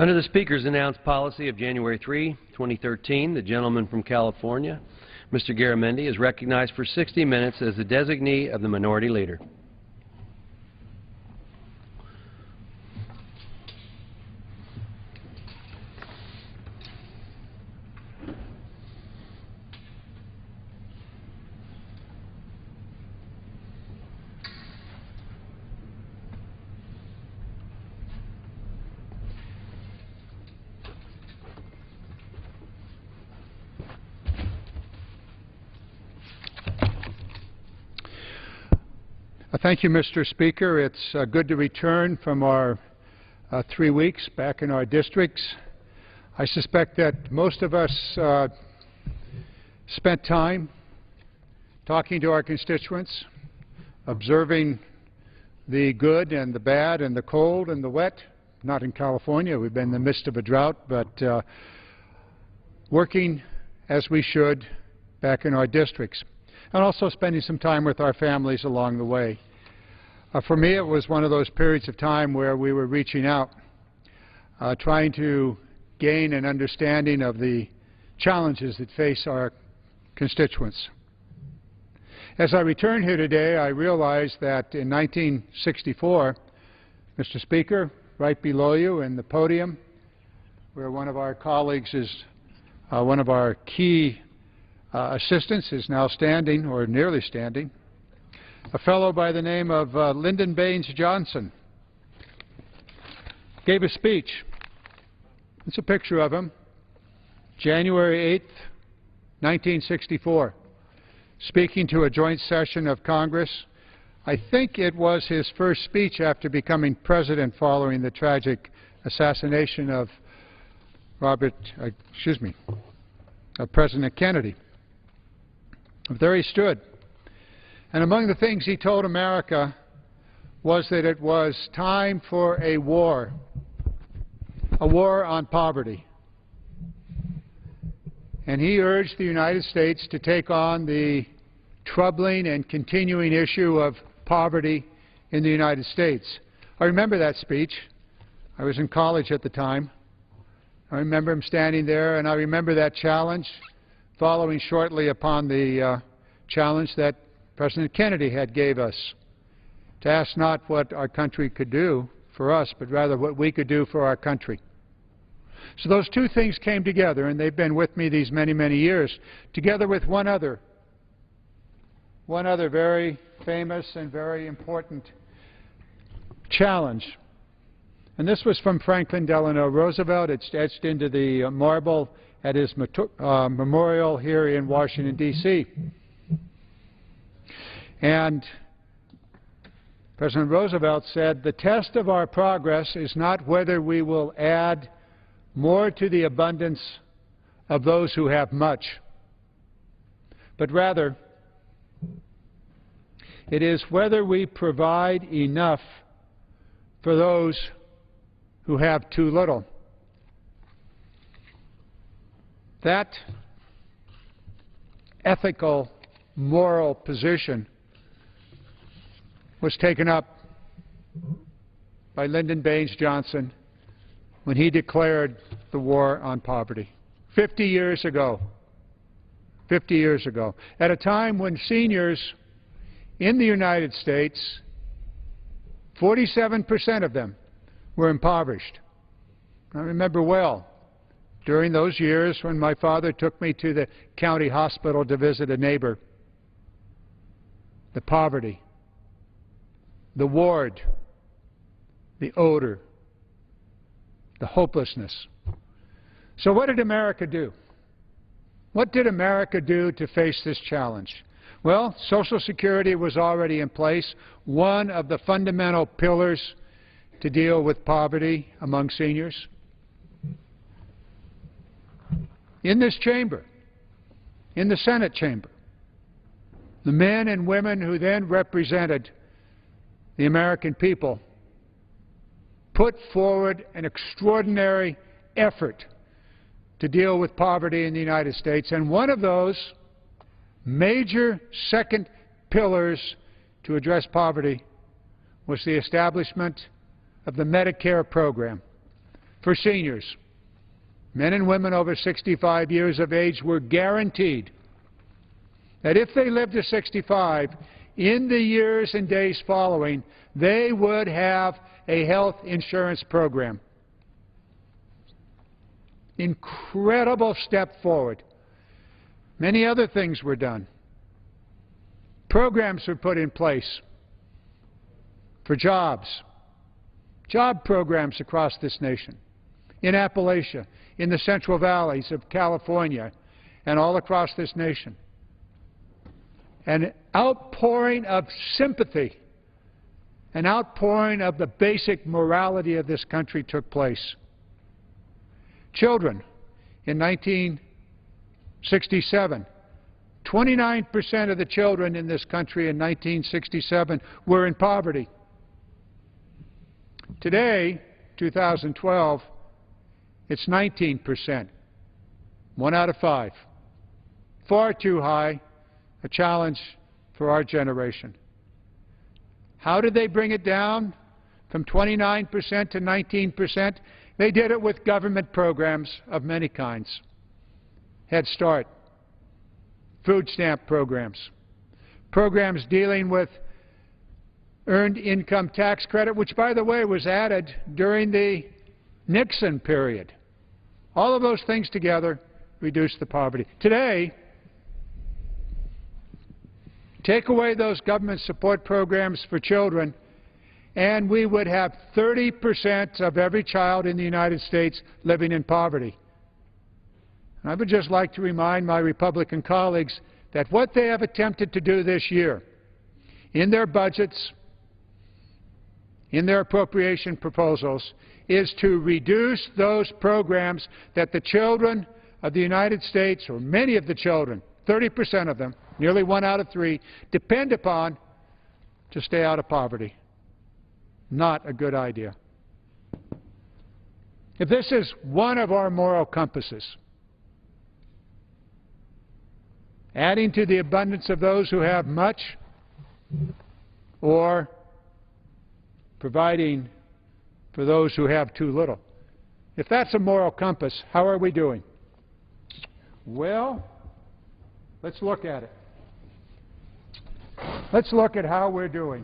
Under the Speaker's announced policy of January 3, 2013, the gentleman from California, Mr. Garamendi, is recognized for 60 minutes as the designee of the Minority Leader. Thank you, Mr. Speaker. It's good to return from our 3 weeks back in our districts. I suspect that most of us spent time talking to our constituents, observing the good and the bad and the cold and the wet. Not in California. We've been in the midst of a drought, but working as we should back in our districts, and also spending some time with our families along the way. For me, it was one of those periods of time where we were reaching out, trying to gain an understanding of the challenges that face our constituents. As I return here today, I realize that in 1964, Mr. Speaker, right below you in the podium, where one of our colleagues is one of our key assistants is now standing, or nearly standing, a fellow by the name of Lyndon Baines Johnson gave a speech. It's a picture of him, January 8th, 1964, speaking to a joint session of Congress. I think it was his first speech after becoming president following the tragic assassination of President Kennedy. There he stood. And among the things he told America was that it was time for a war on poverty. And he urged the United States to take on the troubling and continuing issue of poverty in the United States. I remember that speech. I was in college at the time. I remember him standing there, and I remember that challenge following shortly upon the challenge that President Kennedy had gave us, to ask not what our country could do for us, but rather what we could do for our country. So those two things came together, and they've been with me these many, many years, together with one other very famous and very important challenge. And this was from Franklin Delano Roosevelt. It's etched into the marble at his memorial here in Washington, D.C. And President Roosevelt said, "The test of our progress is not whether we will add more to the abundance of those who have much, but rather it is whether we provide enough for those who have too little." That ethical, moral position was taken up by Lyndon Baines Johnson when he declared the war on poverty 50 years ago. 50 years ago, at a time when seniors in the United States, 47% of them were impoverished. I remember well, during those years when my father took me to the county hospital to visit a neighbor, the poverty, the ward, the odor, the hopelessness. So what did America do? What did America do to face this challenge? Well, Social Security was already in place, one of the fundamental pillars to deal with poverty among seniors. In this chamber, in the Senate chamber, the men and women who then represented the American people put forward an extraordinary effort to deal with poverty in the United States, and one of those major second pillars to address poverty was the establishment of the Medicare program. for seniors. Men and women over 65 years of age were guaranteed that if they lived to 65, in the years and days following, they would have a health insurance program. Incredible step forward. Many other things were done. Programs were put in place for jobs. Job programs across this nation, in Appalachia, in the Central Valleys of California, and all across this nation. An outpouring of sympathy, an outpouring of the basic morality of this country took place. Children, in 1967, 29% of the children in this country in 1967 were in poverty. Today, 2012, it's 19%, 1 out of 5. Far too high, a challenge for our generation. How did they bring it down from 29% to 19%? They did it with government programs of many kinds. Head Start, food stamp programs, programs dealing with earned income tax credit, which, by the way, was added during the Nixon period. All of those things together reduced the poverty. Today, take away those government support programs for children, and we would have 30% of every child in the United States living in poverty. And I would just like to remind my Republican colleagues that what they have attempted to do this year in their budgets, in their appropriation proposals, is to reduce those programs that the children of the United States, or many of the children, 30% of them, nearly 1 out of 3, depend upon to stay out of poverty. Not a good idea. If this is one of our moral compasses, adding to the abundance of those who have much, or providing for those who have too little, if that's a moral compass, how are we doing? Well, let's look at it. Let's look at how we're doing.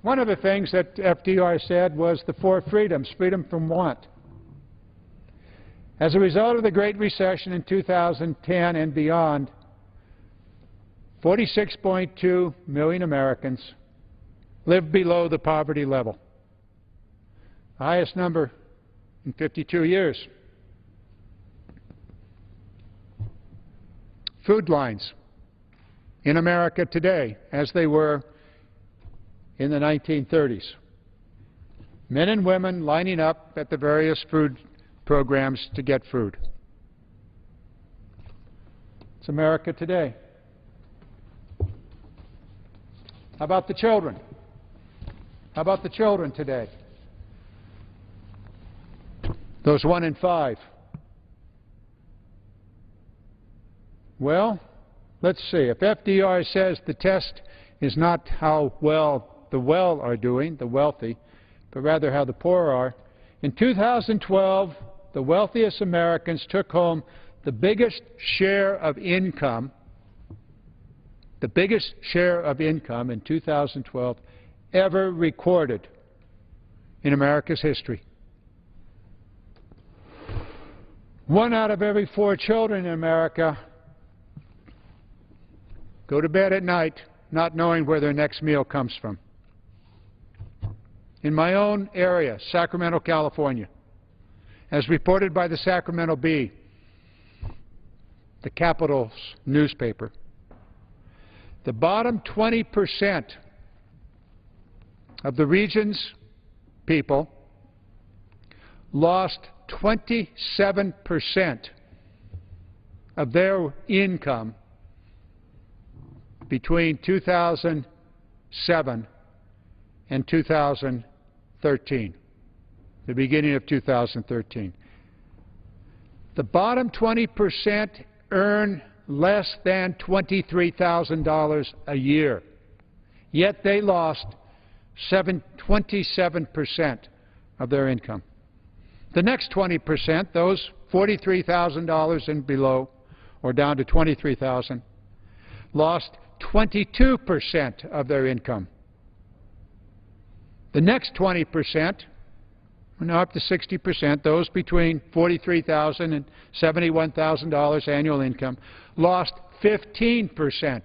One of the things that FDR said was the 4 freedoms, freedom from want. As a result of the Great Recession in 2010 and beyond, 46.2 million Americans live below the poverty level, the highest number in 52 years. Food lines in America today, as they were in the 1930s. Men and women lining up at the various food programs to get food. It's America today. How about the children? How about the children today? Those 1 in 5. Well, let's see. If FDR says the test is not how well the well are doing, the wealthy, but rather how the poor are, in 2012, the wealthiest Americans took home the biggest share of income, in 2012 ever recorded in America's history. 1 out of every 4 children in America go to bed at night not knowing where their next meal comes from. In my own area, Sacramento, California, as reported by the Sacramento Bee, the capital's newspaper, the bottom 20% of the region's people lost 27% of their income between 2007 and 2013, the beginning of 2013. The bottom 20% earn less than $23,000 a year, yet they lost 27% of their income. The next 20%, those $43,000 and below, or down to $23,000, lost 22% of their income. The next 20%, we're now up to 60%, those between $43,000 and $71,000 annual income, lost 15%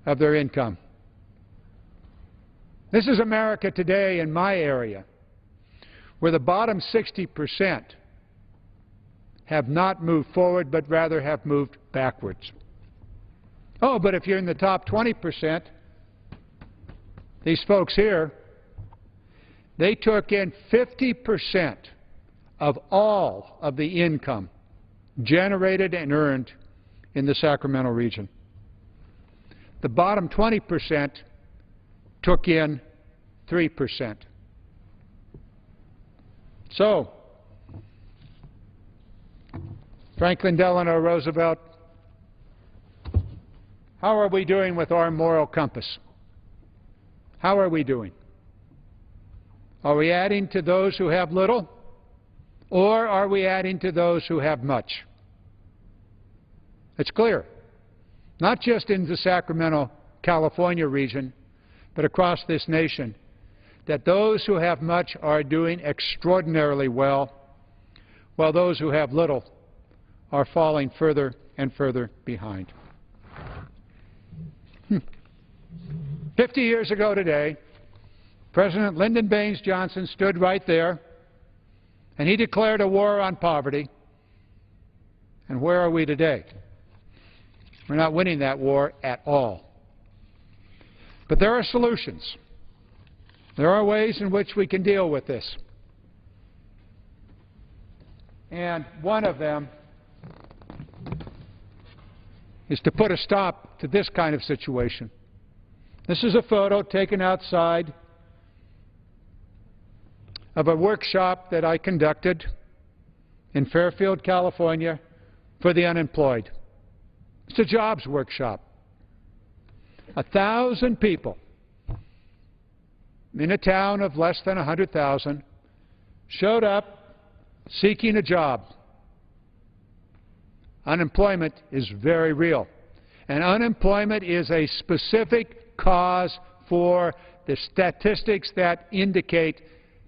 of their income. This is America today in my area, where the bottom 60% have not moved forward, but rather have moved backwards. Oh, but if you're in the top 20%, these folks here, they took in 50% of all of the income generated and earned in the Sacramento region. The bottom 20% took in 3%. So, Franklin Delano Roosevelt, how are we doing with our moral compass? How are we doing? Are we adding to those who have little, or are we adding to those who have much? It's clear, not just in the Sacramento, California region, but across this nation, that those who have much are doing extraordinarily well, while those who have little are falling further and further behind. 50 years ago today, President Lyndon Baines Johnson stood right there, and he declared a war on poverty. And where are we today? We're not winning that war at all. But there are solutions. There are ways in which we can deal with this. And one of them is to put a stop to this kind of situation. This is a photo taken outside of a workshop that I conducted in Fairfield, California, for the unemployed. It's a jobs workshop. 1,000 people in a town of less than 100,000 showed up seeking a job. Unemployment is very real, and unemployment is a specific cause for the statistics that indicate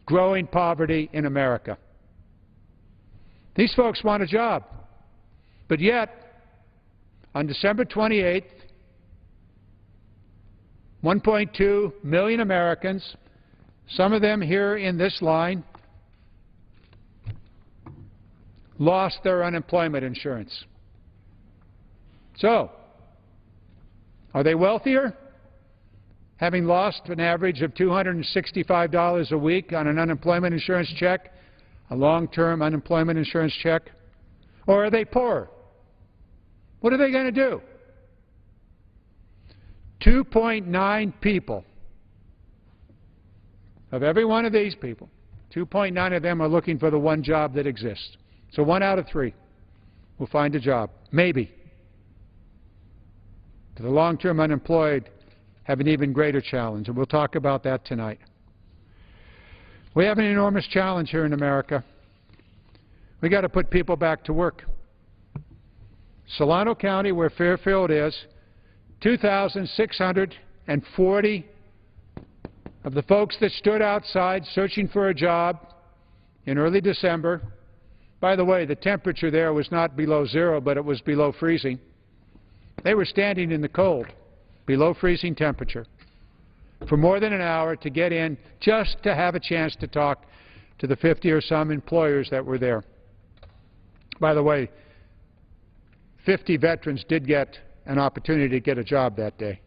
growing poverty in America. These folks want a job, but yet, on December 28th, 1.2 million Americans, some of them here in this line, lost their unemployment insurance. So, are they wealthier, having lost an average of $265 a week on an unemployment insurance check, a long-term unemployment insurance check? Or are they poorer? What are they going to do? 2.9 people, of every one of these people, 2.9 of them are looking for the one job that exists. So 1 out of 3 will find a job, maybe. But the long-term unemployed have an even greater challenge, and we'll talk about that tonight. We have an enormous challenge here in America. We've got to put people back to work. Solano County, where Fairfield is, 2,640 of the folks that stood outside searching for a job in early December. By the way, the temperature there was not below zero, but it was below freezing. They were standing in the cold, below freezing temperature, for more than an hour to get in just to have a chance to talk to the 50 or some employers that were there. By the way, 50 veterans did get an opportunity to get a job that day.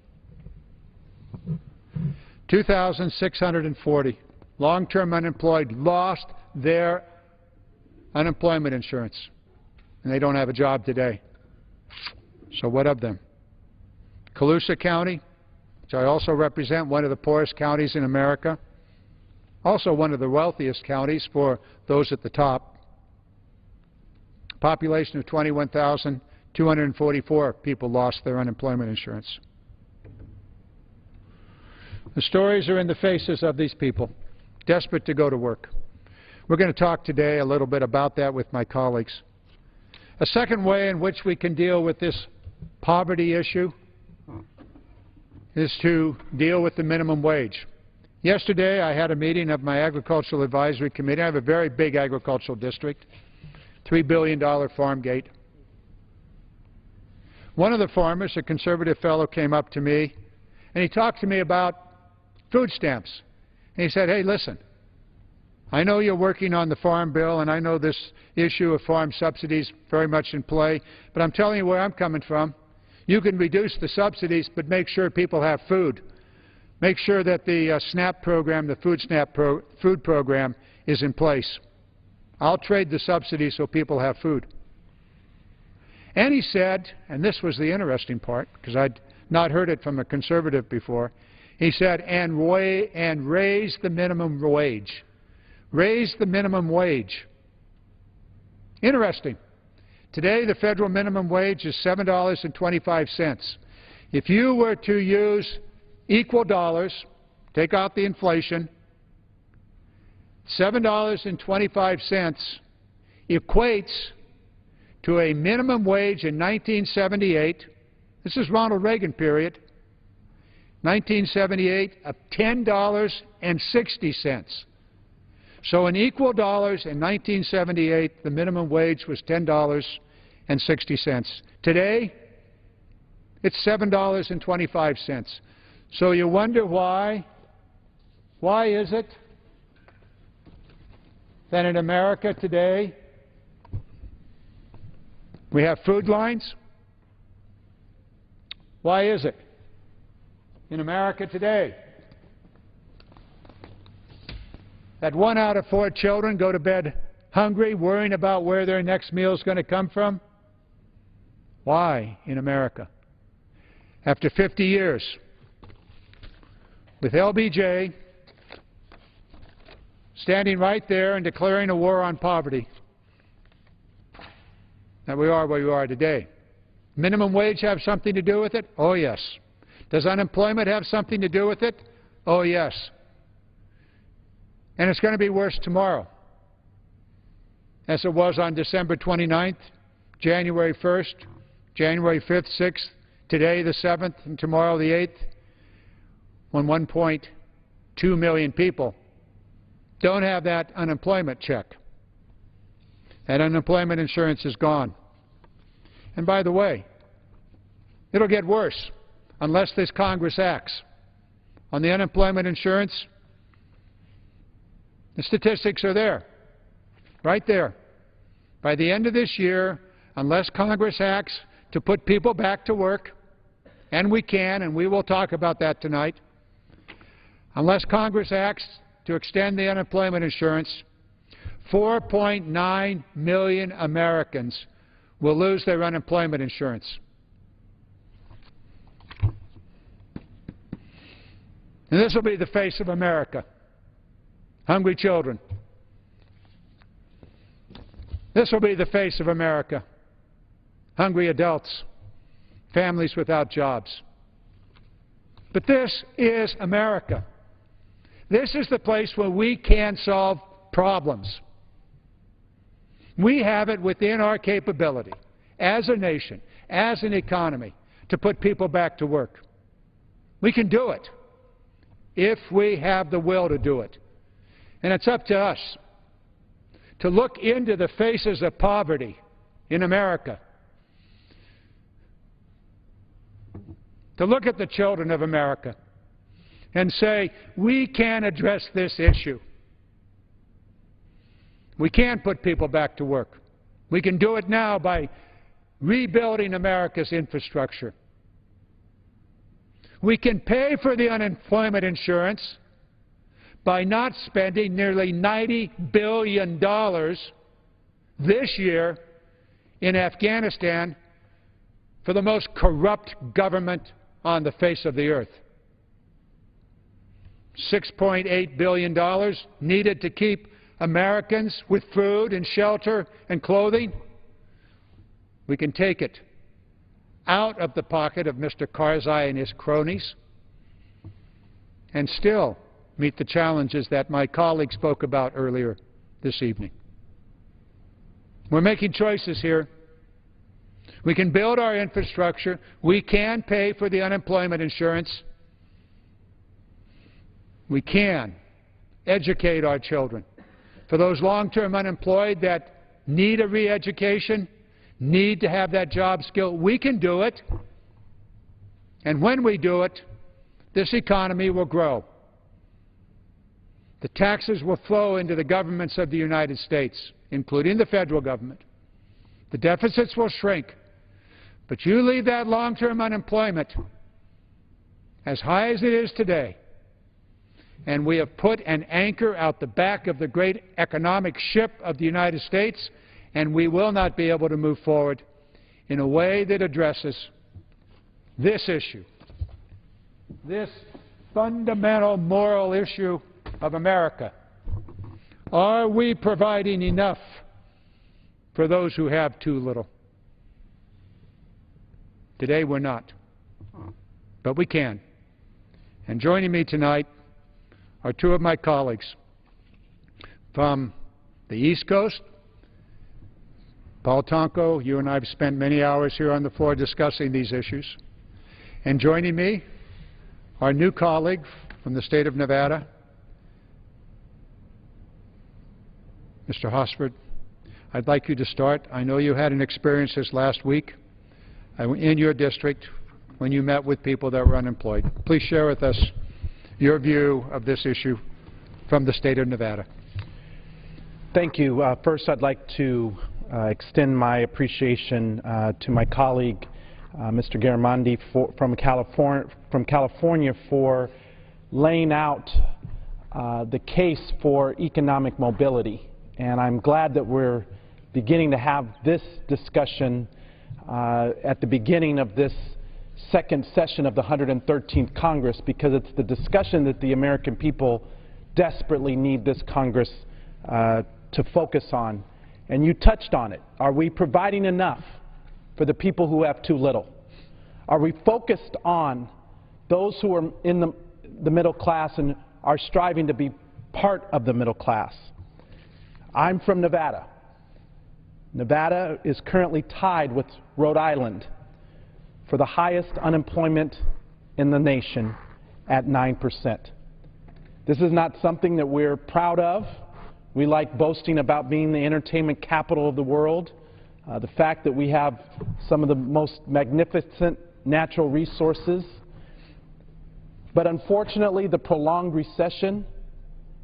2,640 long-term unemployed lost their unemployment insurance, and they don't have a job today. So what of them? Colusa County, which I also represent, one of the poorest counties in America, also one of the wealthiest counties for those at the top. Population of 21,244 people lost their unemployment insurance. The stories are in the faces of these people, desperate to go to work. We're going to talk today a little bit about that with my colleagues. A second way in which we can deal with this poverty issue is to deal with the minimum wage. Yesterday, I had a meeting of my Agricultural Advisory Committee. I have a very big agricultural district, $3 billion farm gate. One of the farmers, a conservative fellow, came up to me, and he talked to me about food stamps. And he said, hey, listen, I know you're working on the Farm Bill, and I know this issue of farm subsidies very much in play, but I'm telling you where I'm coming from. You can reduce the subsidies, but make sure people have food. Make sure that the SNAP program, the food program, is in place. I'll trade the subsidies so people have food. And he said, and this was the interesting part, because I'd not heard it from a conservative before, he said, and raise the minimum wage. Raise the minimum wage. Interesting. Today, the federal minimum wage is $7.25. If you were to use equal dollars, take out the inflation, $7.25 equates to a minimum wage in 1978, this is Ronald Reagan period, 1978, of $10.60. So in equal dollars in 1978, the minimum wage was $10.60. Today, it's $7.25. So you wonder why? Why is it that in America today we have food lines? Why is it in America today that 1 out of 4 children go to bed hungry, worrying about where their next meal is going to come from? Why in America? After 50 years, with LBJ standing right there and declaring a war on poverty, that we are where we are today. Minimum wage have something to do with it? Oh, yes. Does unemployment have something to do with it? Oh, yes. And it's going to be worse tomorrow, as it was on December 29th, January 1st, January 5th, 6th, today the 7th, and tomorrow the 8th, when 1.2 million people don't have that unemployment check. That unemployment insurance is gone. And by the way, it'll get worse unless this Congress acts. On the unemployment insurance, the statistics are there, right there. By the end of this year, unless Congress acts to put people back to work, and we can, and we will talk about that tonight, unless Congress acts to extend the unemployment insurance, 4.9 million Americans will lose their unemployment insurance. And this will be the face of America. Hungry children. This will be the face of America. Hungry adults. Families without jobs. But this is America. This is the place where we can solve problems. We have it within our capability as a nation, as an economy, to put people back to work. We can do it if we have the will to do it. And it's up to us to look into the faces of poverty in America, to look at the children of America and say, we can address this issue. We can put people back to work. We can do it now by rebuilding America's infrastructure. We can pay for the unemployment insurance by not spending nearly $90 billion this year in Afghanistan for the most corrupt government on the face of the earth. $6.8 billion needed to keep Americans with food and shelter and clothing. We can take it out of the pocket of Mr. Karzai and his cronies and still meet the challenges that my colleague spoke about earlier this evening. We're making choices here. We can build our infrastructure. We can pay for the unemployment insurance. We can educate our children. For those long-term unemployed that need a re-education, need to have that job skill, we can do it. And when we do it, this economy will grow. The taxes will flow into the governments of the United States, including the federal government. The deficits will shrink. But you leave that long-term unemployment as high as it is today, and we have put an anchor out the back of the great economic ship of the United States, and we will not be able to move forward in a way that addresses this issue, this fundamental moral issue of America. Are we providing enough for those who have too little? Today we're not, but we can. And joining me tonight are two of my colleagues from the East Coast. Paul Tonko, you and I have spent many hours here on the floor discussing these issues. And joining me, our new colleague from the state of Nevada, Mr. Hosford. I'd like you to start. I know you had an experience this last week in your district when you met with people that were unemployed. Please share with us your view of this issue from the state of Nevada. Thank you. First, I'd like to extend my appreciation to my colleague, Mr. Garamendi, from California for laying out the case for economic mobility. And I'm glad that we're beginning to have this discussion at the beginning of this second session of the 113th Congress, because it's the discussion that the American people desperately need this Congress to focus on. And you touched on it. Are we providing enough for the people who have too little? Are we focused on those who are in the middle class and are striving to be part of the middle class? I'm from Nevada. Nevada is currently tied with Rhode Island for the highest unemployment in the nation at 9%. This is not something that we're proud of. We like boasting about being the entertainment capital of the world. The fact that we have some of the most magnificent natural resources. But unfortunately, the prolonged recession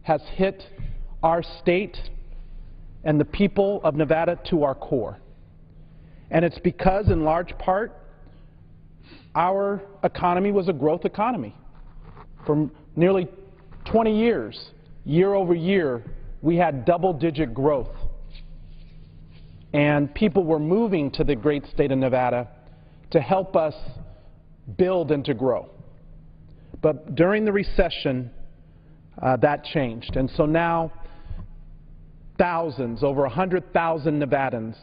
has hit our state and the people of Nevada to our core. And it's because, in large part, our economy was a growth economy. For nearly 20 years, year over year, we had double-digit growth. And people were moving to the great state of Nevada to help us build and to grow. But during the recession, that changed. And so now, thousands, over 100,000 Nevadans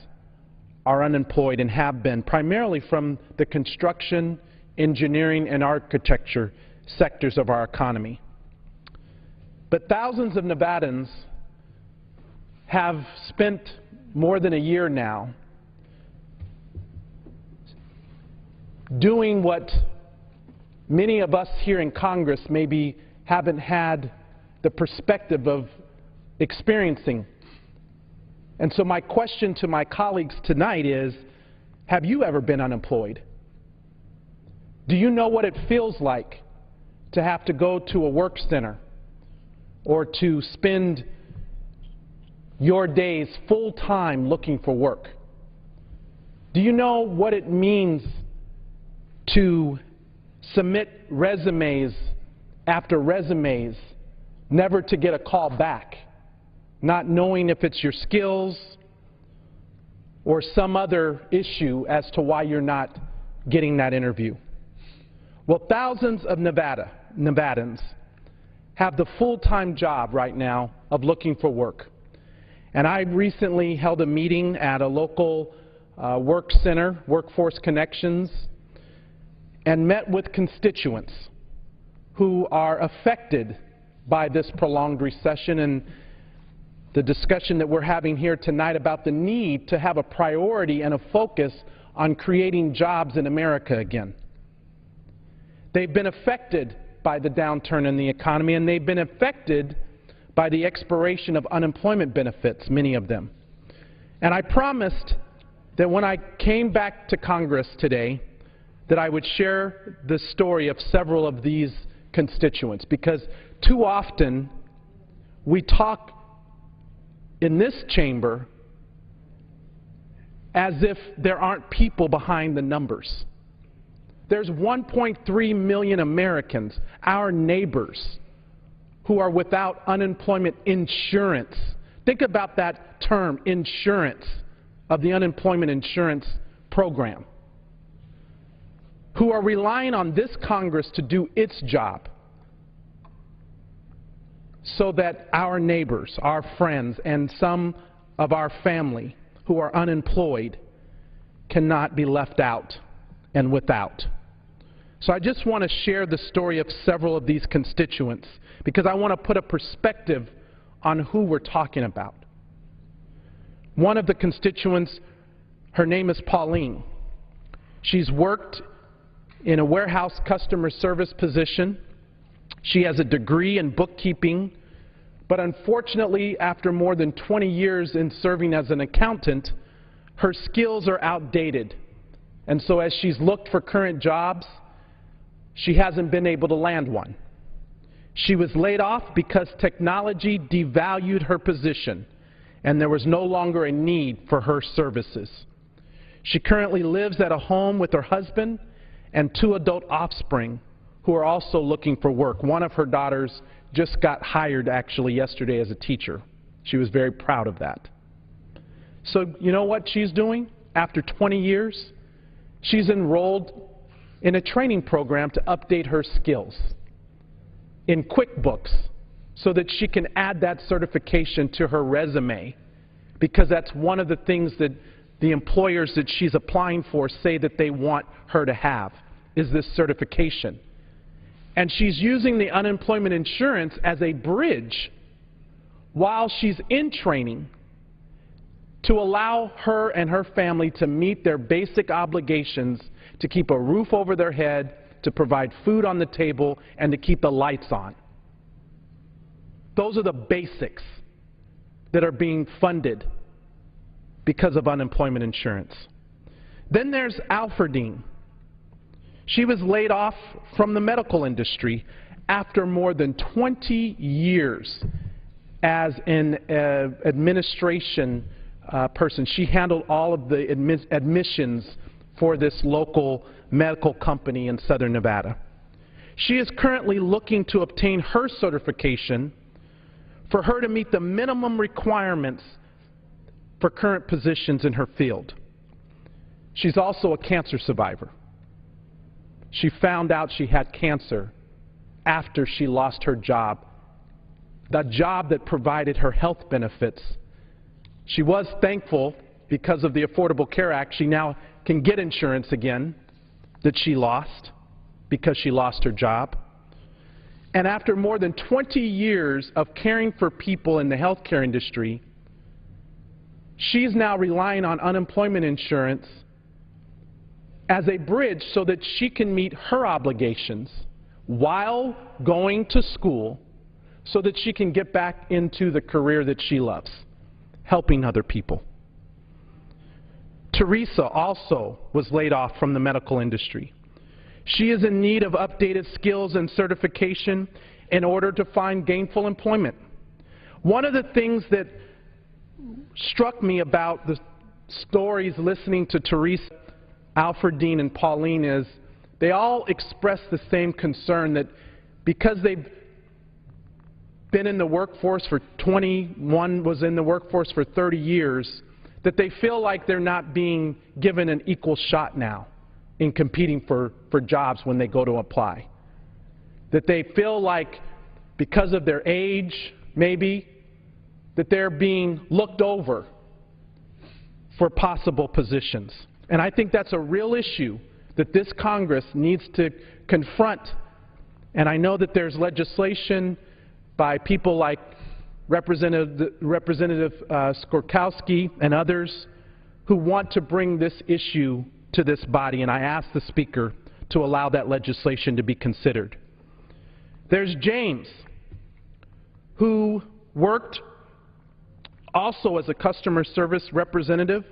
are unemployed and have been, primarily from the construction, engineering, and architecture sectors of our economy. But thousands of Nevadans have spent more than a year now doing what many of us here in Congress maybe haven't had the perspective of experiencing. And so my question to my colleagues tonight is, have you ever been unemployed? Do you know what it feels like to have to go to a work center or to spend your days full-time looking for work? Do you know what it means to submit resumes after resumes, never to get a call back, not knowing if it's your skills or some other issue as to why you're not getting that interview? Well, thousands of Nevadans have the full-time job right now of looking for work. And I recently held a meeting at a local work center, Workforce Connections, and met with constituents who are affected by this prolonged recession. And the discussion that we're having here tonight about the need to have a priority and a focus on creating jobs in America again. They've been affected by the downturn in the economy, and they've been affected by the expiration of unemployment benefits, many of them. And I promised that when I came back to Congress today, that I would share the story of several of these constituents, because too often we talk in this chamber as if there aren't people behind the numbers. There's 1.3 million Americans, our neighbors, who are without unemployment insurance. Think about that term, insurance, of the unemployment insurance program, who are relying on this Congress to do its job so that our neighbors, our friends, and some of our family who are unemployed cannot be left out and without. So I just want to share the story of several of these constituents because I want to put a perspective on who we're talking about. One of the constituents, her name is Pauline. She's worked in a warehouse customer service position. She has a degree in bookkeeping, but unfortunately, after more than 20 years in serving as an accountant, her skills are outdated. And so as she's looked for current jobs, she hasn't been able to land one. She was laid off because technology devalued her position, and there was no longer a need for her services. She currently lives at a home with her husband and 2 adult offspring who are also looking for work. One of her daughters just got hired actually yesterday as a teacher. She was very proud of that. So you know what she's doing? After 20 years, she's enrolled in a training program to update her skills in QuickBooks so that she can add that certification to her resume, because that's one of the things that the employers that she's applying for say that they want her to have, is this certification. And she's using the unemployment insurance as a bridge while she's in training to allow her and her family to meet their basic obligations to keep a roof over their head, to provide food on the table, and to keep the lights on. Those are the basics that are being funded because of unemployment insurance. Then there's Alfredine. She was laid off from the medical industry after more than 20 years as an administration person. She handled all of the admissions for this local medical company in Southern Nevada. She is currently looking to obtain her certification for her to meet the minimum requirements for current positions in her field. She's also a cancer survivor. She found out she had cancer after she lost her job, the job that provided her health benefits. She was thankful because of the Affordable Care Act. She now can get insurance again that she lost because she lost her job. And after more than 20 years of caring for people in the healthcare industry, she's now relying on unemployment insurance as a bridge so that she can meet her obligations while going to school so that she can get back into the career that she loves, helping other people. Teresa also was laid off from the medical industry. She is in need of updated skills and certification in order to find gainful employment. One of the things that struck me about the stories listening to Teresa, Alfredine, and Pauline is they all express the same concern that because they've been in the workforce for 21 was in the workforce for 30 years, that they feel like they're not being given an equal shot now in competing for jobs when they go to apply. That they feel like because of their age, maybe, that they're being looked over for possible positions. And I think that's a real issue that this Congress needs to confront. And I know that there's legislation by people like Representative Skorkowski and others who want to bring this issue to this body, and I ask the Speaker to allow that legislation to be considered. There's James, who worked also as a customer service representative,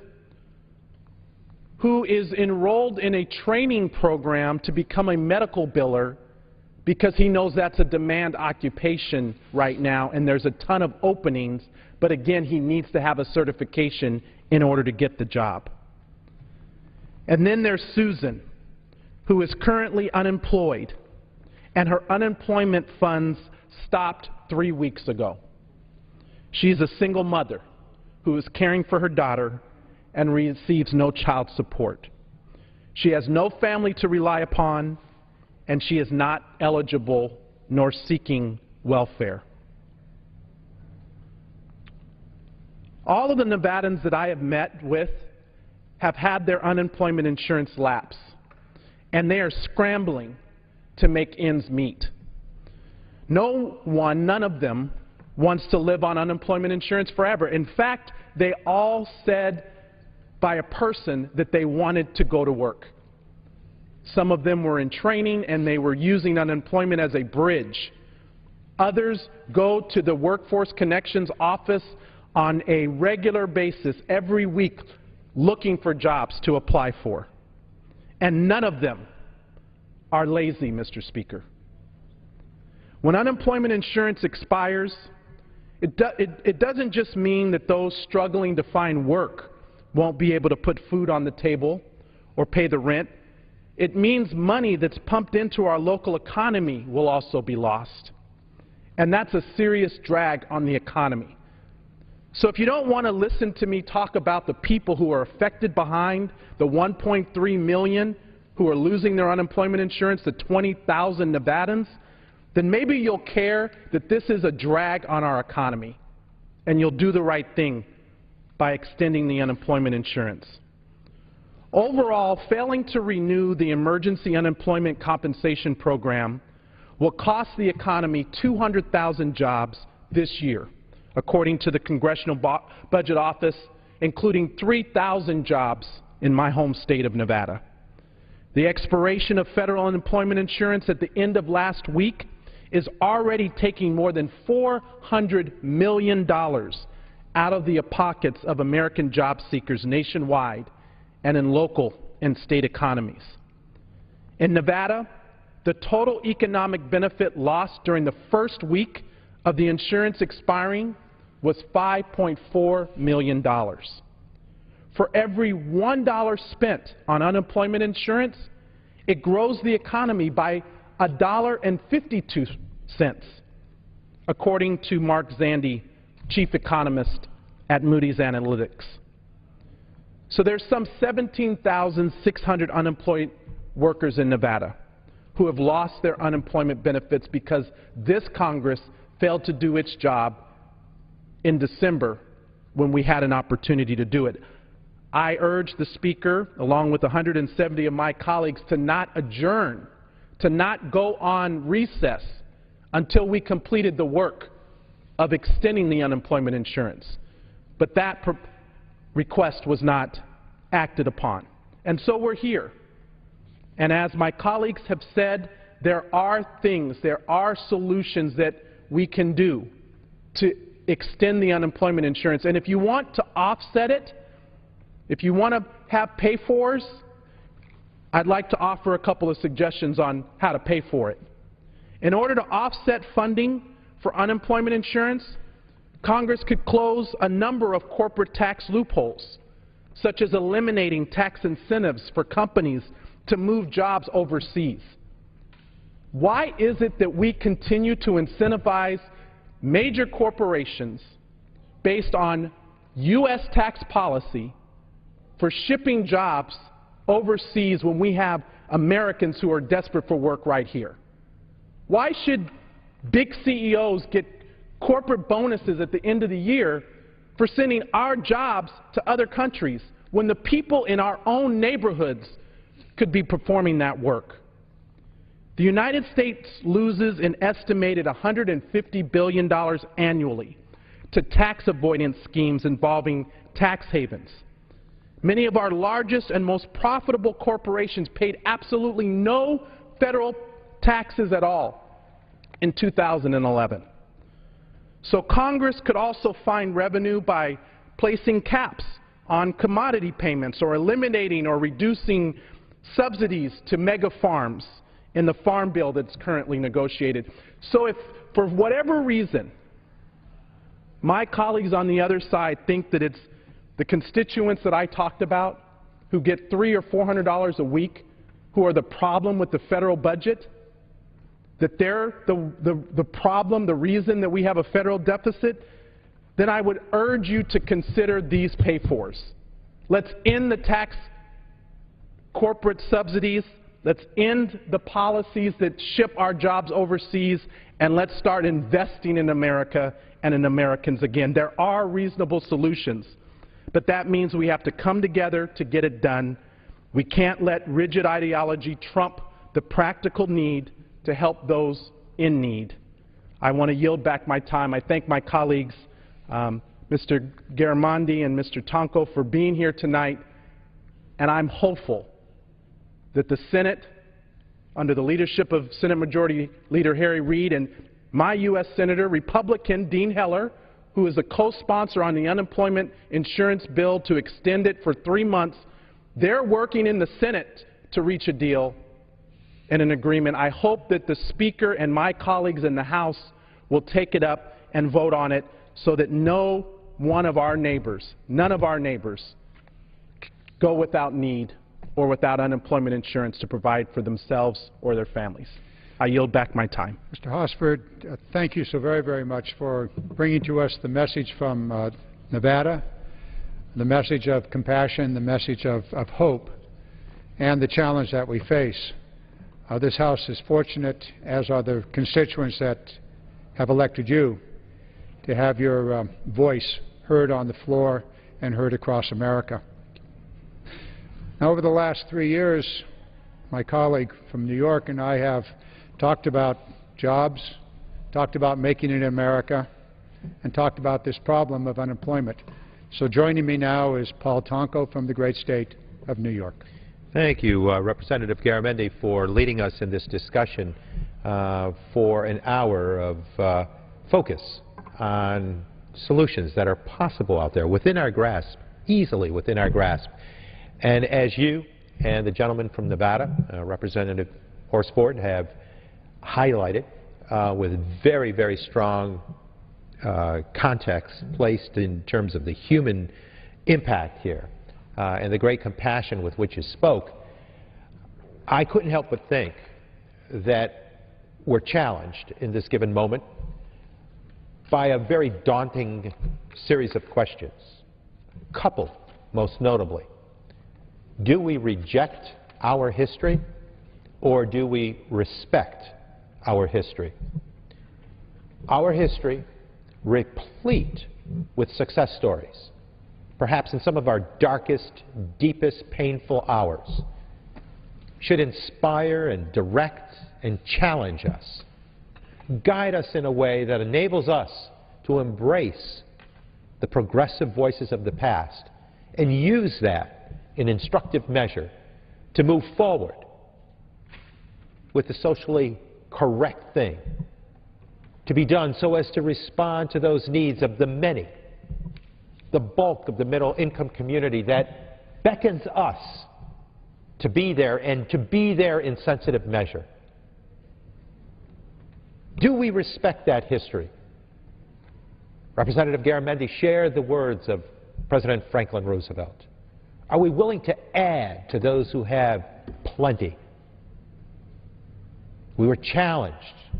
who is enrolled in a training program to become a medical biller because he knows that's a demand occupation right now and there's a ton of openings, but again, he needs to have a certification in order to get the job. And then there's Susan, who is currently unemployed, and her unemployment funds stopped 3 weeks ago. She's a single mother who is caring for her daughter and receives no child support. She has no family to rely upon, and she is not eligible nor seeking welfare. All of the Nevadans that I have met with have had their unemployment insurance lapse, and they are scrambling to make ends meet. None of them wants to live on unemployment insurance forever. In fact, they all said by a person that they wanted to go to work. Some of them were in training and they were using unemployment as a bridge. Others go to the Workforce Connections office on a regular basis every week looking for jobs to apply for. And none of them are lazy, Mr. Speaker. When unemployment insurance expires, it doesn't just mean that those struggling to find work won't be able to put food on the table or pay the rent. It means money that's pumped into our local economy will also be lost. And that's a serious drag on the economy. So if you don't want to listen to me talk about the people who are affected behind the 1.3 million who are losing their unemployment insurance, the 20,000 Nevadans, then maybe you'll care that this is a drag on our economy, and you'll do the right thing by extending the unemployment insurance. Overall, failing to renew the Emergency Unemployment Compensation Program will cost the economy 200,000 jobs this year, according to the Congressional Budget Office, including 3,000 jobs in my home state of Nevada. The expiration of federal unemployment insurance at the end of last week is already taking more than $400 million out of the pockets of American job seekers nationwide and in local and state economies. In Nevada, the total economic benefit lost during the first week of the insurance expiring was $5.4 million. For every $1 spent on unemployment insurance, it grows the economy by $1.52, according to Mark Zandi, chief economist at Moody's Analytics. So there's some 17,600 unemployed workers in Nevada who have lost their unemployment benefits because this Congress failed to do its job in December when we had an opportunity to do it. I urge the Speaker, along with 170 of my colleagues, to not adjourn, to not go on recess until we completed the work of extending the unemployment insurance. But that request was not acted upon. And so we're here. And as my colleagues have said, there are things, there are solutions that we can do to extend the unemployment insurance. And if you want to offset it, if you want to have pay-fors, I'd like to offer a couple of suggestions on how to pay for it. In order to offset funding for unemployment insurance, Congress could close a number of corporate tax loopholes, such as eliminating tax incentives for companies to move jobs overseas. Why is it that we continue to incentivize major corporations based on U.S. tax policy for shipping jobs overseas when we have Americans who are desperate for work right here? Why should big CEOs get corporate bonuses at the end of the year for sending our jobs to other countries when the people in our own neighborhoods could be performing that work? The United States loses an estimated $150 billion annually to tax avoidance schemes involving tax havens. Many of our largest and most profitable corporations paid absolutely no federal taxes at all in 2011. So Congress could also find revenue by placing caps on commodity payments or eliminating or reducing subsidies to mega farms in the farm bill that's currently negotiated. So if, for whatever reason, my colleagues on the other side think that it's the constituents that I talked about who get $300 or $400 a week who are the problem with the federal budget, that they're the problem, the reason that we have a federal deficit, then I would urge you to consider these pay-fors. Let's end the tax corporate subsidies. Let's end the policies that ship our jobs overseas, and let's start investing in America and in Americans again. There are reasonable solutions, but that means we have to come together to get it done. We can't let rigid ideology trump the practical need to help those in need. I want to yield back my time. I thank my colleagues, Mr. Garamendi and Mr. Tonko, for being here tonight, and I'm hopeful that the Senate, under the leadership of Senate Majority Leader Harry Reid and my U.S. Senator, Republican Dean Heller, who is a co-sponsor on the unemployment insurance bill to extend it for 3 months, they're working in the Senate to reach a deal and an agreement. I hope that the Speaker and my colleagues in the House will take it up and vote on it so that no one of our neighbors, none of our neighbors, go without need or without unemployment insurance to provide for themselves or their families. I yield back my time. Mr. Hosford, thank you so very, very much for bringing to us the message from Nevada, the message of compassion, the message of hope, and the challenge that we face. This House is fortunate, as are the constituents that have elected you, to have your voice heard on the floor and heard across America. Now, over the last 3 years, my colleague from New York and I have talked about jobs, talked about making it in America, and talked about this problem of unemployment. So joining me now is Paul Tonko from the great state of New York. Thank you, Representative Garamendi, for leading us in this discussion for an hour of focus on solutions that are possible out there, within our grasp, easily within our grasp. And as you and the gentleman from Nevada, Representative Horsford, have highlighted with very, very strong context placed in terms of the human impact here and the great compassion with which you spoke, I couldn't help but think that we're challenged in this given moment by a very daunting series of questions, coupled most notably. Do we reject our history, or do we respect our history? Our history, replete with success stories, perhaps in some of our darkest, deepest, painful hours, should inspire and direct and challenge us, guide us in a way that enables us to embrace the progressive voices of the past and use that in instructive measure to move forward with the socially correct thing to be done so as to respond to those needs of the many, the bulk of the middle-income community that beckons us to be there, and to be there in sensitive measure. Do we respect that history? Representative Garamendi shared the words of President Franklin Roosevelt. Are we willing to add to those who have plenty? We were challenged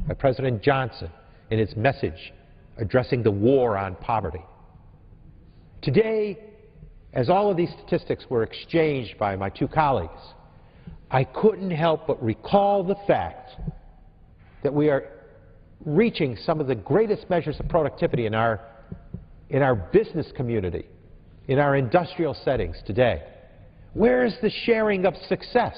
by President Johnson in his message addressing the war on poverty. Today, as all of these statistics were exchanged by my two colleagues, I couldn't help but recall the fact that we are reaching some of the greatest measures of productivity in our business community, in our industrial settings today. Where is the sharing of success?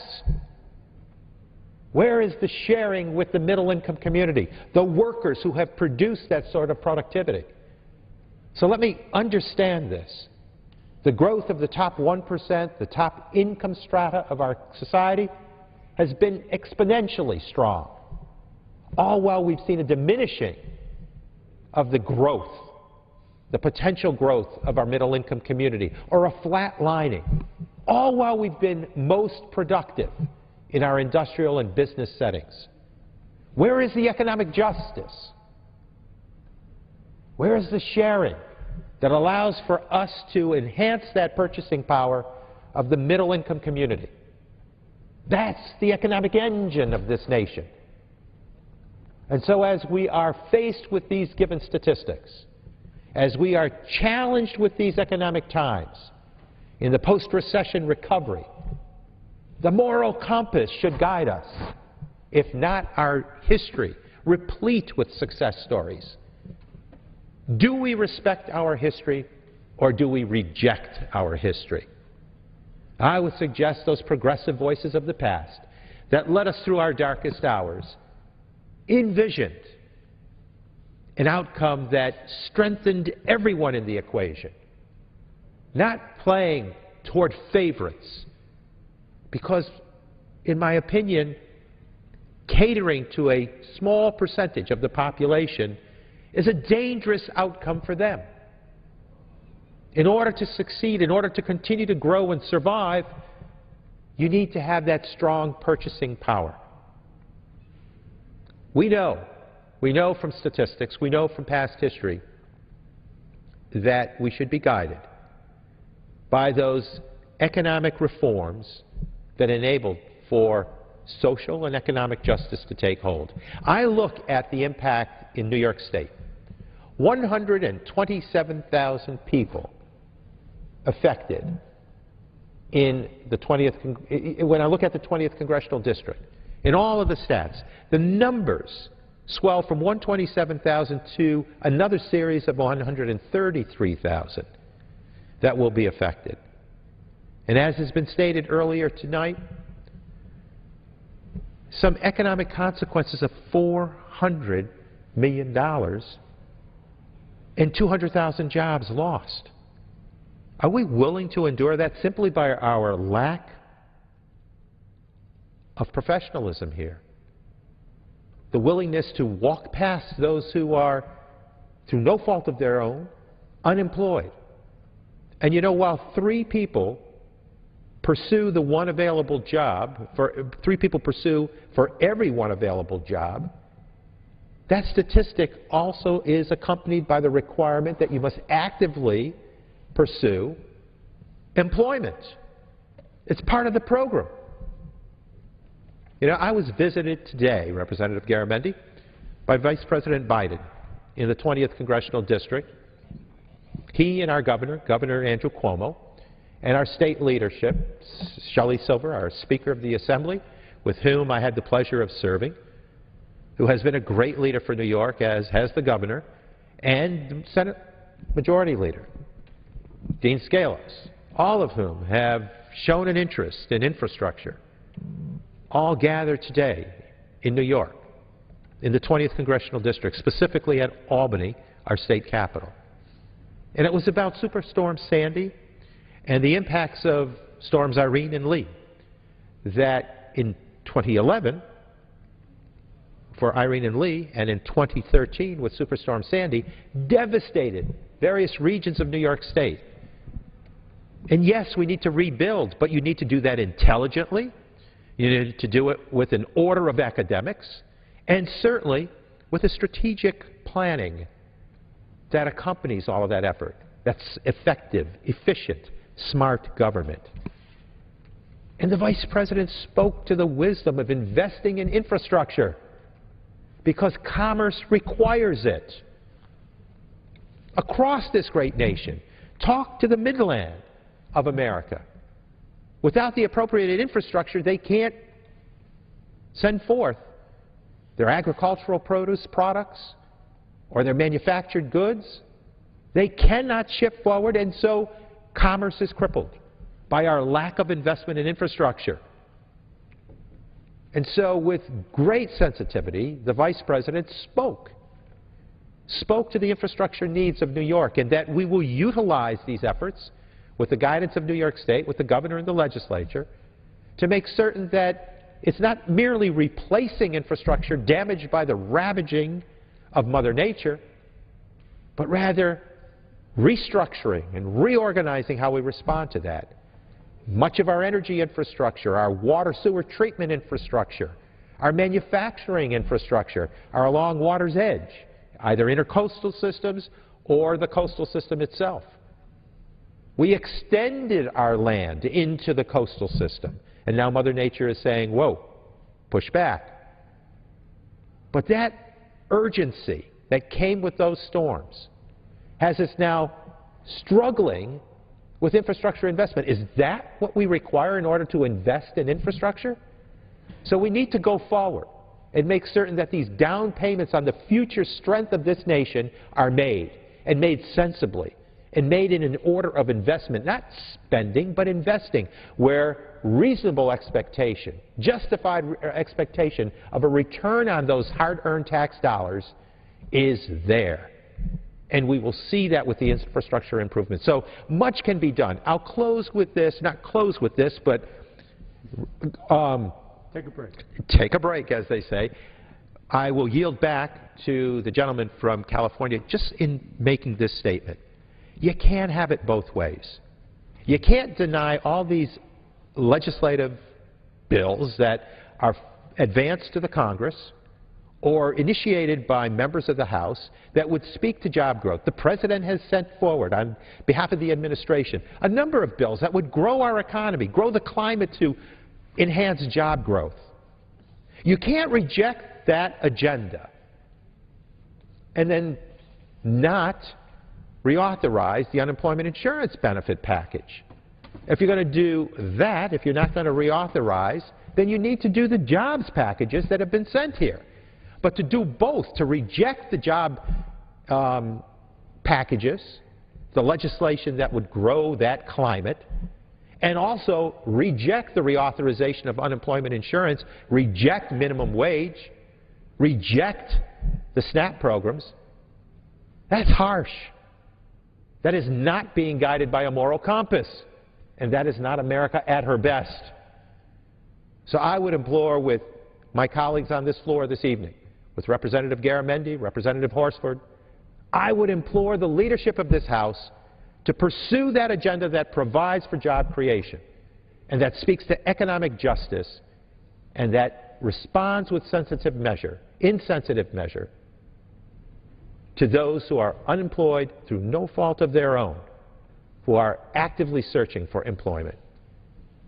Where is the sharing with the middle-income community, the workers who have produced that sort of productivity? So let me understand this. The growth of the top 1%, the top income strata of our society, has been exponentially strong, all while we've seen a diminishing of the growth, the potential growth of our middle income community, or a flatlining, all while we've been most productive in our industrial and business settings. Where is the economic justice? Where is the sharing that allows for us to enhance that purchasing power of the middle income community? That's the economic engine of this nation. And so as we are faced with these given statistics, as we are challenged with these economic times in the post-recession recovery, the moral compass should guide us, if not our history, replete with success stories. Do we respect our history, or do we reject our history? I would suggest those progressive voices of the past that led us through our darkest hours envisioned an outcome that strengthened everyone in the equation, not playing toward favorites, because, in my opinion, catering to a small percentage of the population is a dangerous outcome for them. In order to succeed, in order to continue to grow and survive, you need to have that strong purchasing power. We know from statistics, we know from past history that we should be guided by those economic reforms that enable for social and economic justice to take hold. I look at the impact in New York State. 127,000 people affected in the 20th, when I look at the 20th Congressional District. In all of the stats, the numbers swell from 127,000 to another series of 133,000 that will be affected. And as has been stated earlier tonight, some economic consequences of $400 million and 200,000 jobs lost. Are we willing to endure that simply by our lack of professionalism here? The willingness to walk past those who are, through no fault of their own, unemployed. And you know, while 3 people pursue the one available job, 3 people pursue for every one available job, that statistic also is accompanied by the requirement that you must actively pursue employment. It's part of the program. You know, I was visited today, Representative Garamendi, by Vice President Biden in the 20th Congressional District. He and our governor, Governor Andrew Cuomo, and our state leadership, Shelley Silver, our Speaker of the Assembly, with whom I had the pleasure of serving, who has been a great leader for New York, as has the governor, and the Senate Majority Leader, Dean Scalos, all of whom have shown an interest in infrastructure, all gathered today in New York, in the 20th Congressional District, specifically at Albany, our state capital. And it was about Superstorm Sandy and the impacts of Storms Irene and Lee that in 2011, for Irene and Lee, and in 2013 with Superstorm Sandy, devastated various regions of New York State. And yes, we need to rebuild, but you need to do that intelligently. You need to do it with an order of academics, and certainly with a strategic planning that accompanies all of that effort. That's effective, efficient, smart government. And the Vice President spoke to the wisdom of investing in infrastructure because commerce requires it. Across this great nation, talk to the Midland of America. Without the appropriated infrastructure, they can't send forth their agricultural produce products or their manufactured goods. They cannot ship forward, and so commerce is crippled by our lack of investment in infrastructure. And so with great sensitivity, the Vice President spoke spoke to the infrastructure needs of New York, and that we will utilize these efforts with the guidance of New York State, with the governor and the legislature, to make certain that it's not merely replacing infrastructure damaged by the ravaging of Mother Nature, but rather restructuring and reorganizing how we respond to that. Much of our energy infrastructure, our water sewer treatment infrastructure, our manufacturing infrastructure are along water's edge, either intercoastal systems or the coastal system itself. We extended our land into the coastal system, and now Mother Nature is saying, whoa, push back. But that urgency that came with those storms has us now struggling with infrastructure investment. Is that what we require in order to invest in infrastructure? So we need to go forward and make certain that these down payments on the future strength of this nation are made, and made sensibly, and made in an order of investment, not spending, but investing, where reasonable expectation, justified expectation of a return on those hard-earned tax dollars is there. And we will see that with the infrastructure improvements. So much can be done. I'll close with this, not close with this, but Take a break. Take a break, as they say. I will yield back to the gentleman from California just in making this statement. You can't have it both ways. You can't deny all these legislative bills that are advanced to the Congress or initiated by members of the House that would speak to job growth. The President has sent forward, on behalf of the administration, a number of bills that would grow our economy, grow the climate to enhance job growth. You can't reject that agenda and then not reauthorize the unemployment insurance benefit package. If you're going to do that, if you're not going to reauthorize, then you need to do the jobs packages that have been sent here. But to do both, to reject the job packages, the legislation that would grow that climate, and also reject the reauthorization of unemployment insurance, reject minimum wage, reject the SNAP programs, that's harsh. That is not being guided by a moral compass, and that is not America at her best. So I would implore with my colleagues on this floor this evening, with Representative Garamendi, Representative Horsford, I would implore the leadership of this House to pursue that agenda that provides for job creation and that speaks to economic justice and that responds with insensitive measure to those who are unemployed through no fault of their own, who are actively searching for employment.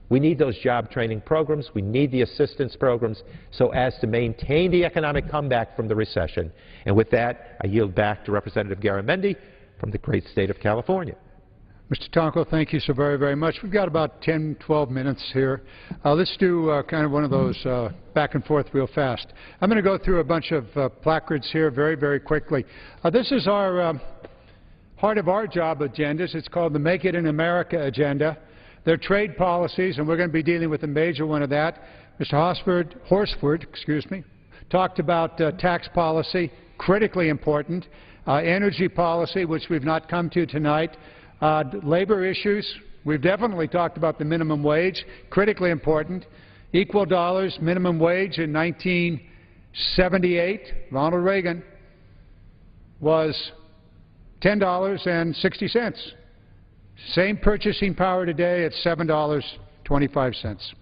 We need those job training programs. We need the assistance programs so as to maintain the economic comeback from the recession. And with that, I yield back to Representative Garamendi from the great state of California. Mr. Tonko, thank you so very, very much. We've got about 10, 12 minutes here. Let's do kind of one of those back and forth real fast. I'm going to go through a bunch of placards here very, very quickly. This is our heart of our job agendas. It's called the Make It in America agenda. They're trade policies, and we're going to be dealing with a major one of that. Mr. Horsford, talked about tax policy, critically important, energy policy, which we've not come to tonight, labor issues. We've definitely talked about the minimum wage, critically important, equal dollars, minimum wage in 1978, Ronald Reagan, was $10.60. Same purchasing power today at $7.25.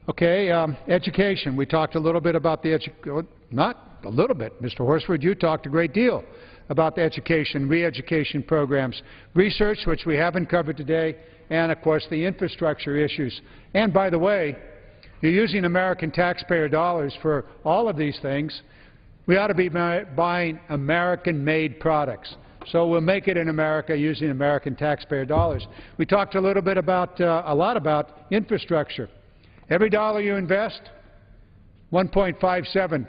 Okay, education. We talked a little bit about the not a little bit. Mr. Horsford, you talked a great deal about the education, re-education programs, research, which we haven't covered today, and, of course, the infrastructure issues. And, by the way, you're using American taxpayer dollars for all of these things. We ought to be buying American-made products. So we'll make it in America using American taxpayer dollars. We talked a little bit about, a lot about infrastructure. Every dollar you invest, 1.57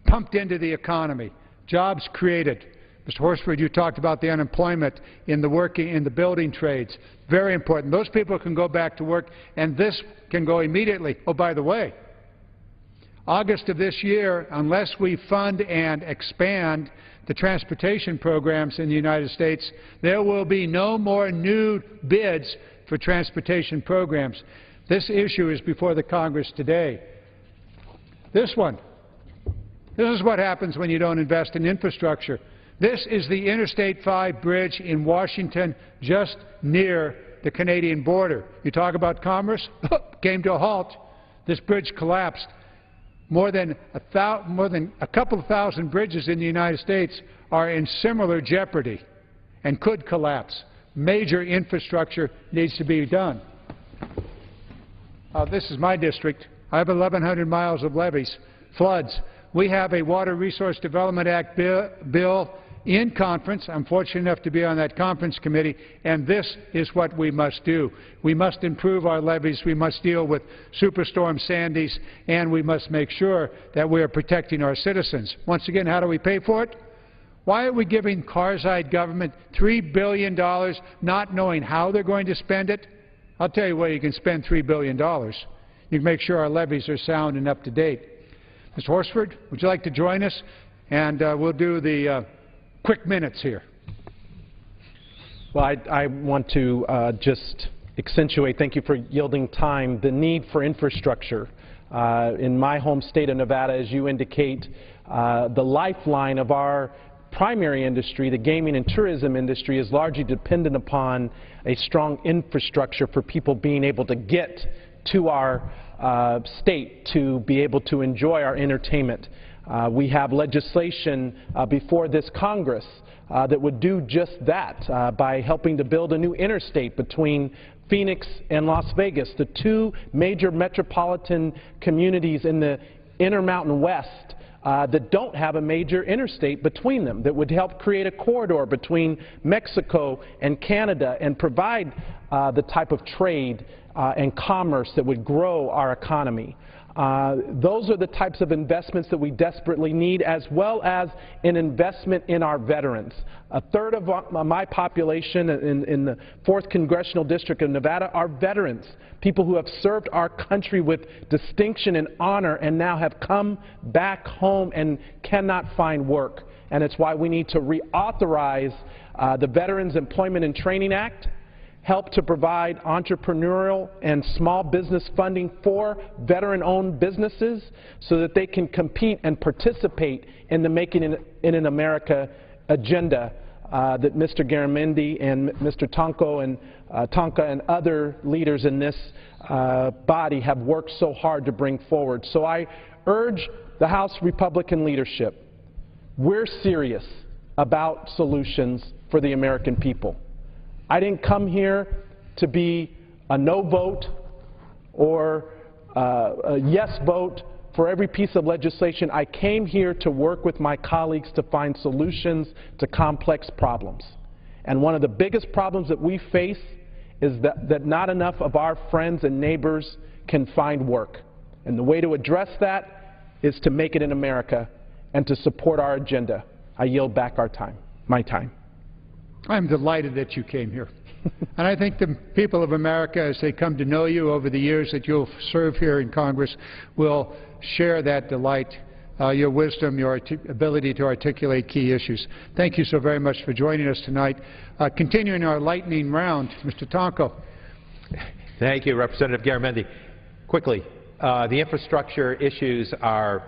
pumped into the economy, jobs created. Mr. Horsford, you talked about the unemployment in the building trades. Very important. Those people can go back to work, and this can go immediately. Oh, by the way, August of this year, unless we fund and expand the transportation programs in the United States, there will be no more new bids for transportation programs. This issue is before the Congress today. This one. This is what happens when you don't invest in infrastructure. This is the Interstate 5 bridge in Washington, just near the Canadian border. You talk about commerce, came to a halt. This bridge collapsed. More than a couple of thousand bridges in the United States are in similar jeopardy and could collapse. Major infrastructure needs to be done. This is my district. I have 1,100 miles of levees. Floods. We have a Water Resource Development Act bill in conference. I'm fortunate enough to be on that conference committee, and this is what we must do. We must improve our levees, we must deal with Superstorm Sandys, and we must make sure that we are protecting our citizens. Once again, how do we pay for it? Why are we giving Karzai government $3 billion not knowing how they're going to spend it? I'll tell you where you can spend $3 billion. You can make sure our levees are sound and up to date. Mr. Horsford, would you like to join us? And we'll do the quick minutes here. Well, I want to just accentuate, thank you for yielding time, the need for infrastructure. In my home state of Nevada, as you indicate, the lifeline of our primary industry, the gaming and tourism industry, is largely dependent upon a strong infrastructure for people being able to get to our state to be able to enjoy our entertainment. We have legislation before this Congress that would do just that by helping to build a new interstate between Phoenix and Las Vegas, the two major metropolitan communities in the Intermountain West that don't have a major interstate between them, that would help create a corridor between Mexico and Canada and provide the type of trade and commerce that would grow our economy. Those are the types of investments that we desperately need, as well as an investment in our veterans. A third of my population in the 4th Congressional District of Nevada are veterans, people who have served our country with distinction and honor and now have come back home and cannot find work. And it's why we need to reauthorize the Veterans Employment and Training Act, help to provide entrepreneurial and small business funding for veteran-owned businesses so that they can compete and participate in the Making in America agenda that Mr. Garamendi and Mr. Tonka and other leaders in this body have worked so hard to bring forward. So I urge the House Republican leadership, we're serious about solutions for the American people. I didn't come here to be a no vote or a yes vote for every piece of legislation. I came here to work with my colleagues to find solutions to complex problems. And one of the biggest problems that we face is that not enough of our friends and neighbors can find work. And the way to address that is to make it in America and to support our agenda. I yield back my time. I'm delighted that you came here. And I think the people of America, as they come to know you over the years that you'll serve here in Congress, will share that delight, your wisdom, your ability to articulate key issues. Thank you so very much for joining us tonight. Continuing our lightning round, Mr. Tonko. Thank you, Representative Garamendi. Quickly, the infrastructure issues are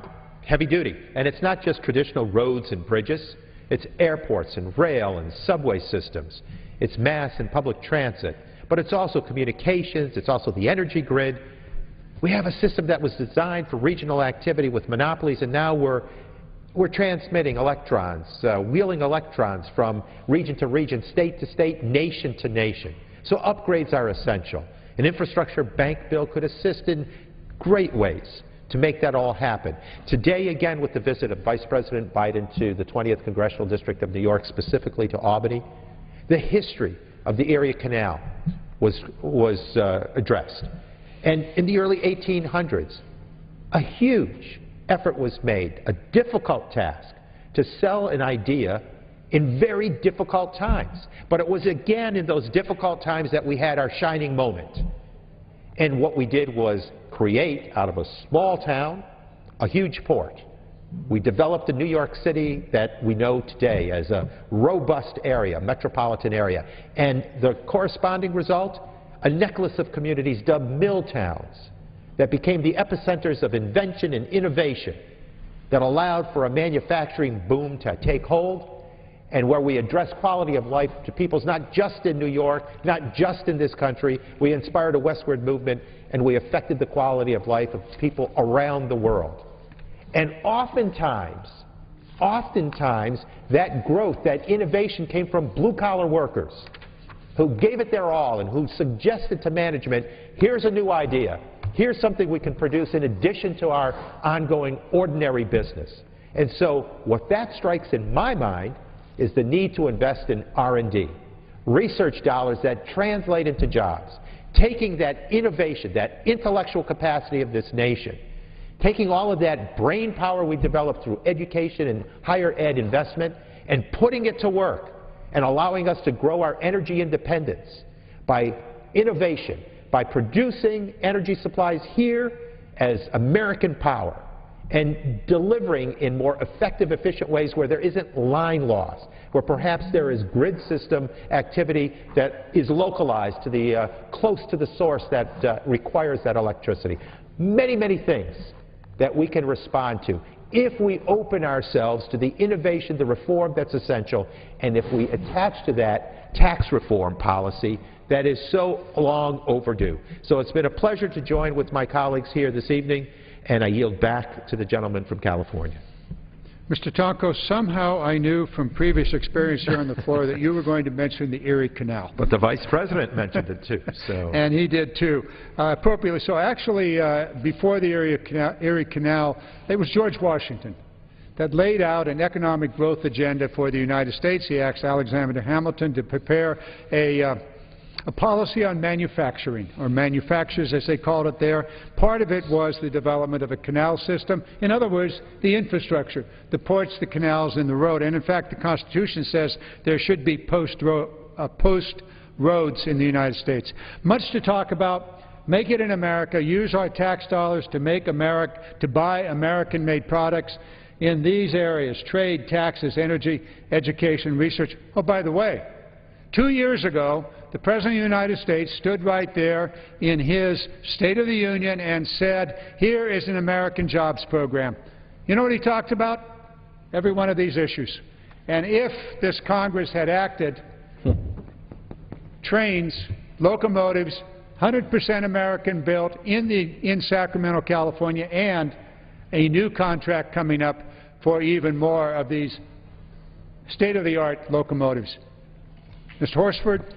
heavy duty, and it's not just traditional roads and bridges. It's airports and rail and subway systems. It's mass and public transit. But it's also communications. It's also the energy grid. We have a system that was designed for regional activity with monopolies, and now we're transmitting electrons, wheeling electrons from region to region, state to state, nation to nation. So upgrades are essential. An infrastructure bank bill could assist in great ways to make that all happen. Today, again, with the visit of Vice President Biden to the 20th Congressional District of New York, specifically to Albany, the history of the Erie Canal was addressed. And in the early 1800s, a huge effort was made, a difficult task, to sell an idea in very difficult times. But it was again in those difficult times that we had our shining moment. And what we did was create, out of a small town, a huge port. We developed a New York City that we know today as a robust area, metropolitan area. And the corresponding result, a necklace of communities dubbed mill towns that became the epicenters of invention and innovation that allowed for a manufacturing boom to take hold, and where we address quality of life to peoples not just in New York, not just in this country. We inspired a westward movement, and we affected the quality of life of people around the world. And oftentimes, that growth, that innovation came from blue-collar workers who gave it their all and who suggested to management, here's a new idea. Here's something we can produce in addition to our ongoing ordinary business. And so what that strikes in my mind is the need to invest in R&D, research dollars that translate into jobs, taking that innovation, that intellectual capacity of this nation, taking all of that brain power we developed through education and higher ed investment and putting it to work and allowing us to grow our energy independence by innovation, by producing energy supplies here as American power and delivering in more effective, efficient ways where there isn't line loss, where perhaps there is grid system activity that is localized to the close to the source that requires that electricity. Many, many things that we can respond to if we open ourselves to the innovation, the reform that's essential, and if we attach to that tax reform policy that is so long overdue. So it's been a pleasure to join with my colleagues here this evening, and I yield back to the gentleman from California. Mr. Tonko, somehow I knew from previous experience here on the floor that you were going to mention the Erie Canal. But the Vice President mentioned it too. So. And he did too, appropriately. So actually, before the Erie Canal, it was George Washington that laid out an economic growth agenda for the United States. He asked Alexander Hamilton to prepare a policy on manufacturing, or manufacturers as they called it there. Part of it was the development of a canal system. In other words, the infrastructure, the ports, the canals, and the road. And in fact, the Constitution says there should be post roads in the United States. Much to talk about. Make it in America. Use our tax dollars to make to buy American-made products in these areas: trade, taxes, energy, education, research. Oh, by the way, 2 years ago, the President of the United States stood right there in his State of the Union and said, here is an American jobs program. You know what he talked about? Every one of these issues. And if this Congress had acted, trains, locomotives, 100% American built in Sacramento, California, and a new contract coming up for even more of these state-of-the-art locomotives. Mr. Horsford,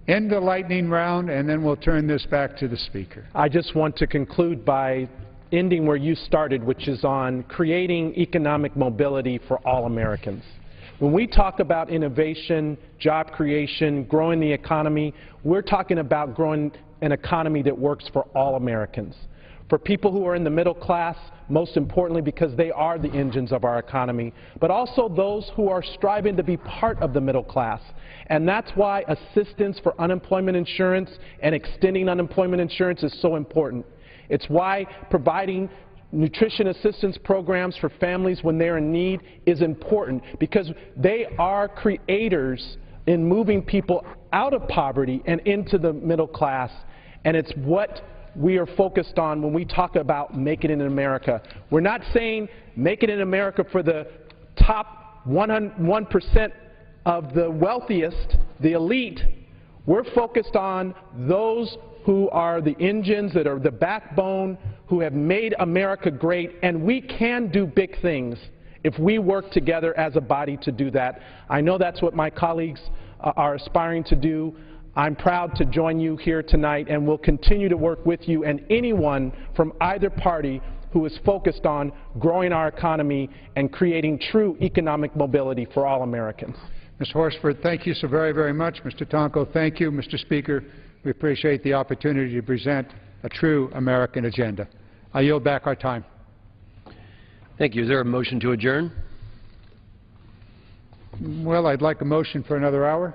end the lightning round, and then we'll turn this back to the Speaker. I just want to conclude by ending where you started, which is on creating economic mobility for all Americans. When we talk about innovation, job creation, growing the economy, we're talking about growing an economy that works for all Americans. For people who are in the middle class, most importantly because they are the engines of our economy, but also those who are striving to be part of the middle class. And that's why assistance for unemployment insurance and extending unemployment insurance is so important. It's why providing nutrition assistance programs for families when they're in need is important, because they are creators in moving people out of poverty and into the middle class. And it's what we are focused on when we talk about making it in America. We're not saying make it in America for the top 1% of the wealthiest, the elite. We're focused on those who are the engines, that are the backbone, who have made America great, and we can do big things if we work together as a body to do that. I know that's what my colleagues are aspiring to do. I'm proud to join you here tonight, and will continue to work with you and anyone from either party who is focused on growing our economy and creating true economic mobility for all Americans. Mr. Horsford, thank you so very, very much. Mr. Tonko, thank you. Mr. Speaker, we appreciate the opportunity to present a true American agenda. I yield back our time. Thank you. Is there a motion to adjourn? Well, I'd like a motion for another hour.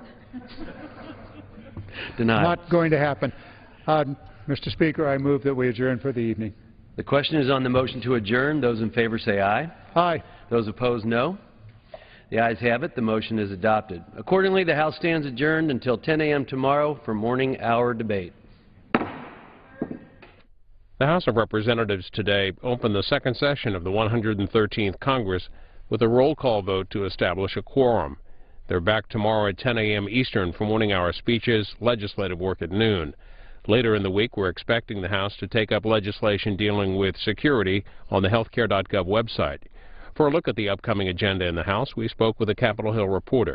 Denied. Not going to happen. Mr. Speaker, I move that we adjourn for the evening. The question is on the motion to adjourn. Those in favor say aye. Aye. Those opposed, no. The ayes have it. The motion is adopted. Accordingly, the House stands adjourned until 10 a.m. tomorrow for morning hour debate. The House of Representatives today opened the second session of the 113th Congress with a roll call vote to establish a quorum. They're back tomorrow at 10 a.m. Eastern for morning hour speeches, legislative work at noon. Later in the week, we're expecting the House to take up legislation dealing with security on the healthcare.gov website. For a look at the upcoming agenda in the House, we spoke with a Capitol Hill reporter.